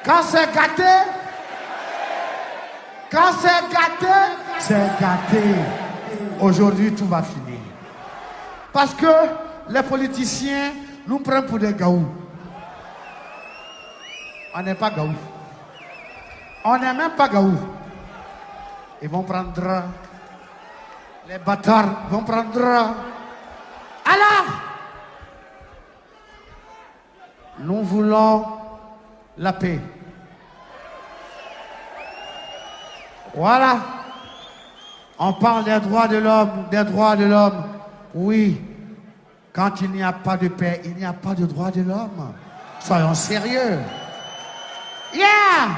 Quand c'est gâté, quand c'est gâté, c'est gâté. Aujourd'hui, tout va finir. Parce que les politiciens nous prennent pour des gaous. On n'est pas gaous. On n'est même pas gaous. Ils vont prendre... Les bâtards vont prendre... Alors, nous voulons la paix. Voilà. On parle des droits de l'homme, des droits de l'homme. Oui. Quand il n'y a pas de paix, il n'y a pas de droits de l'homme. Soyons sérieux. Yeah!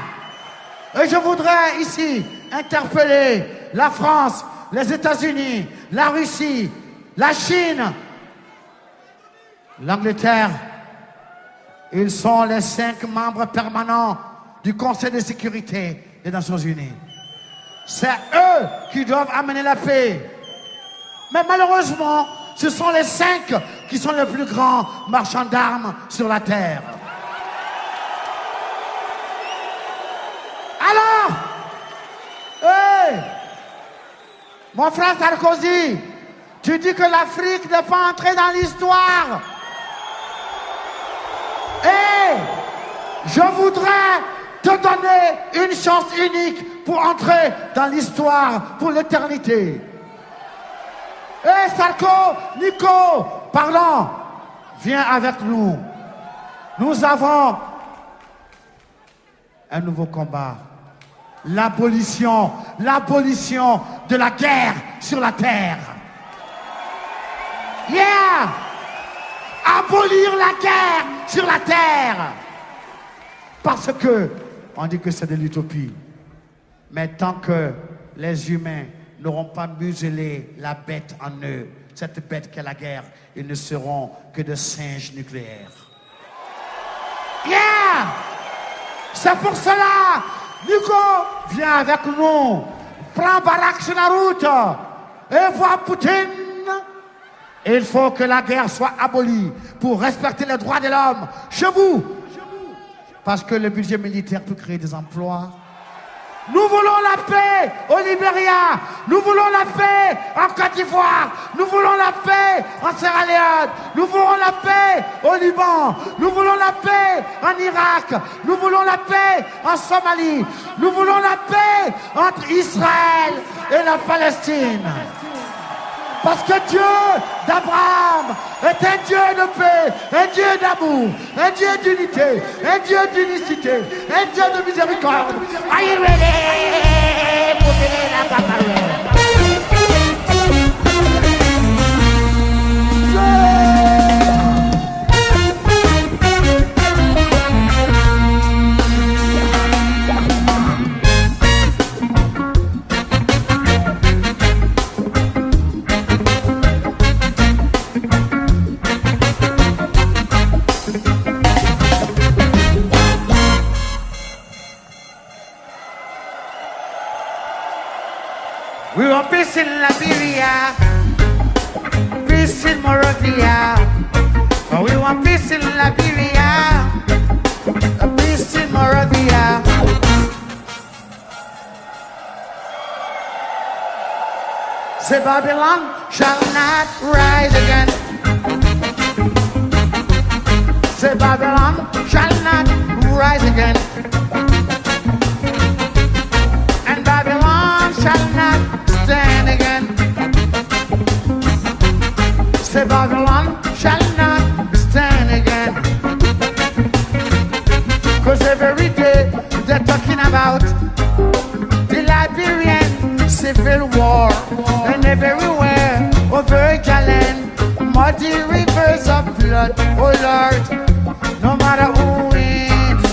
Et je voudrais ici interpeller la France, les États-Unis, la Russie, la Chine, l'Angleterre. Ils sont les 5 membres permanents du Conseil de sécurité des Nations Unies. C'est eux qui doivent amener la paix. Mais malheureusement, ce sont les 5 qui sont les plus grands marchands d'armes sur la terre. Alors, hey, mon frère Sarkozy, tu dis que l'Afrique n'est pas entrée dans l'histoire. Et je voudrais te donner une chance unique pour entrer dans l'histoire pour l'éternité. Et Sarko, Nico, pardon, viens avec nous. Nous avons un nouveau combat. L'abolition de la guerre sur la terre. Yeah! Abolir la guerre sur la terre. Parce que, on dit que c'est de l'utopie. Mais tant que les humains n'auront pas muselé la bête en eux, cette bête qu'est la guerre, ils ne seront que de singes nucléaires. Yeah! C'est pour cela, Nico, viens avec nous. Prends Barack sur la route et vois Poutine. Il faut que la guerre soit abolie pour respecter les droits de l'homme chez vous. Parce que le budget militaire peut créer des emplois. Nous voulons la paix au Libéria. Nous voulons la paix en Côte d'Ivoire. Nous voulons la paix en Sierra Leone. Nous voulons la paix au Liban. Nous voulons la paix en Irak. Nous voulons la paix en Somalie. Nous voulons la paix entre Israël et la Palestine. Parce que Dieu d'Abraham est un Dieu de paix, un Dieu d'amour, un Dieu d'unité, un Dieu d'unicité, un Dieu de miséricorde. Are you ready? Put it in a paparelle. We want peace in Liberia, peace in Moravia. We want peace in Liberia, peace in Moravia. Say Babylon shall not rise again. Say Babylon shall not rise again. And Babylon shall not stand again. Say Babylon shall not stand again. Cause every day they're talking about the Liberian civil war. And everywhere over Galen, muddy rivers of blood. Oh Lord, no matter who wins,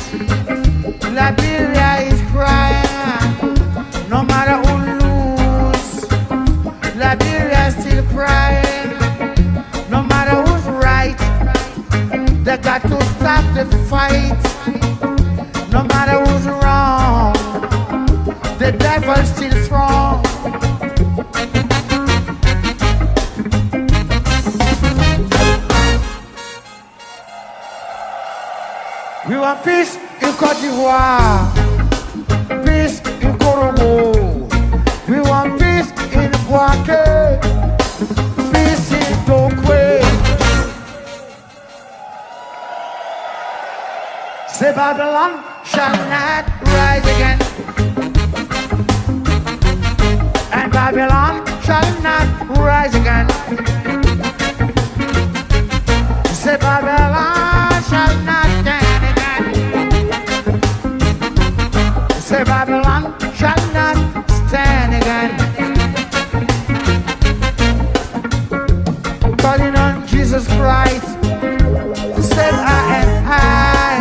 Liberia is crying. No matter who Liberia is still crying. No matter who's right, they got to stop the fight. No matter who's wrong, the devil's still strong. We want peace in Côte d'Ivoire. Peace in Congo. We want peace in Boaké. Peace in Tokwe. Say Babylon shall not rise again. And Babylon shall not rise again. Say Babylon shall not stand again. Say Babylon shall not stand again. Calling on Jesus Christ, said I am high.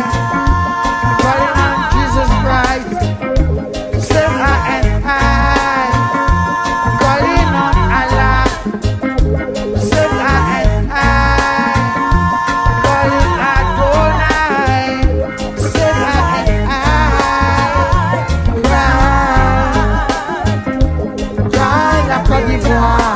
Calling on Jesus Christ, said I am high. Calling on Allah, said I am high. Calling Adonai, said I am high. Cry la Côte d'Ivoire.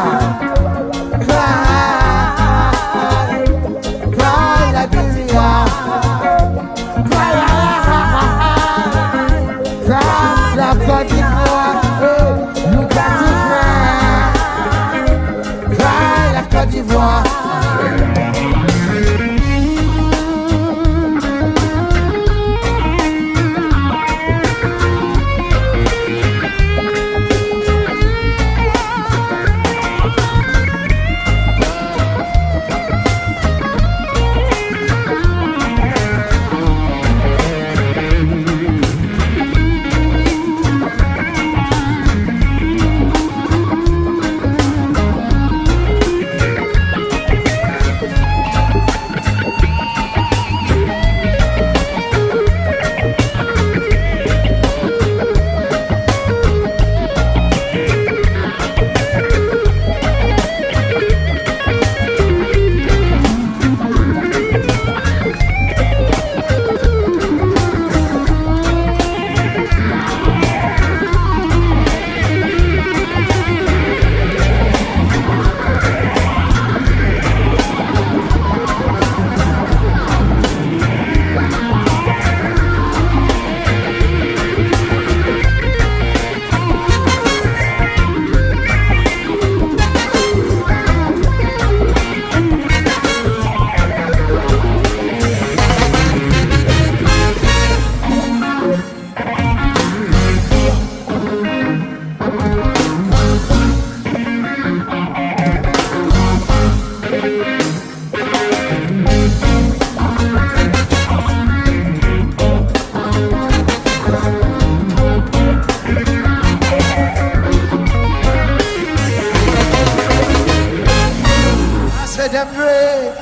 Them red,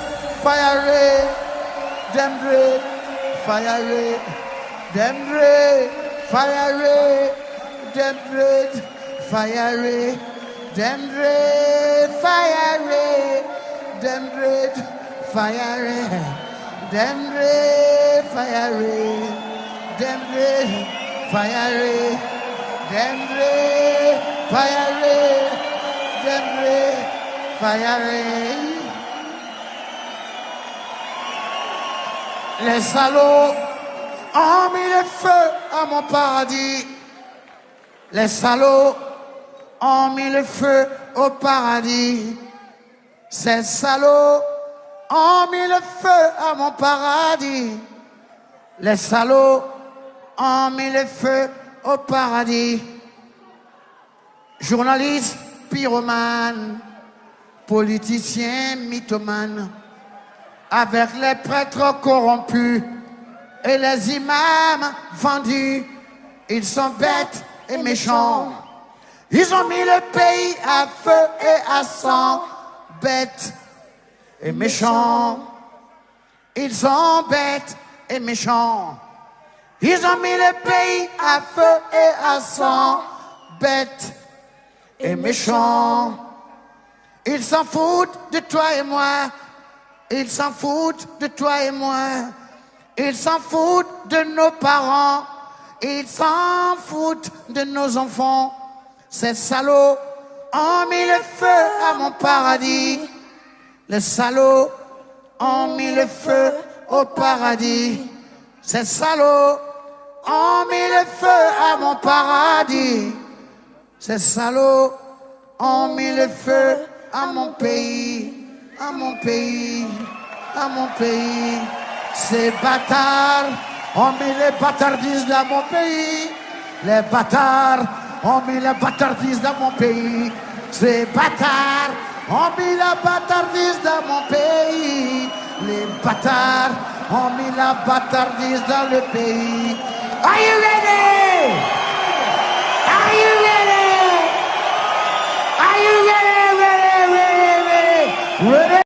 fire red, them red, fire red, them red, fire red, them red, fire red, them red, fire red, them red, fire red, them red, fire red, them red, fire red, them red, fire red, them red, fire red. Les salauds ont mis le feu à mon paradis. Les salauds ont mis le feu au paradis. Ces salauds ont mis le feu à mon paradis. Les salauds ont mis le feu au paradis. Journalistes, pyromanes, politiciens, mythomanes, avec les prêtres corrompus et les imams vendus, ils sont bêtes et méchants. Ils ont mis le pays à feu et à sang, bêtes et méchants. Ils sont bêtes et méchants. Ils ont mis le pays à feu et à sang, bêtes et méchants. Ils s'en foutent de toi et moi. Ils s'en foutent de toi et moi. Ils s'en foutent de nos parents. Ils s'en foutent de nos enfants. Ces salauds ont mis le feu à mon paradis. Les salauds ont mis le feu au paradis. Ces salauds ont mis le feu à mon paradis. Ces salauds ont mis le feu à mon pays, à mon pays, à mon pays. Ces bâtards ont mis les bâtardises dans mon pays. Les bâtards ont mis les bâtardises dans mon pays. Ces bâtards ont mis la bâtardise dans mon pays. Les bâtards ont mis la bâtardise dans le pays. Are you ready?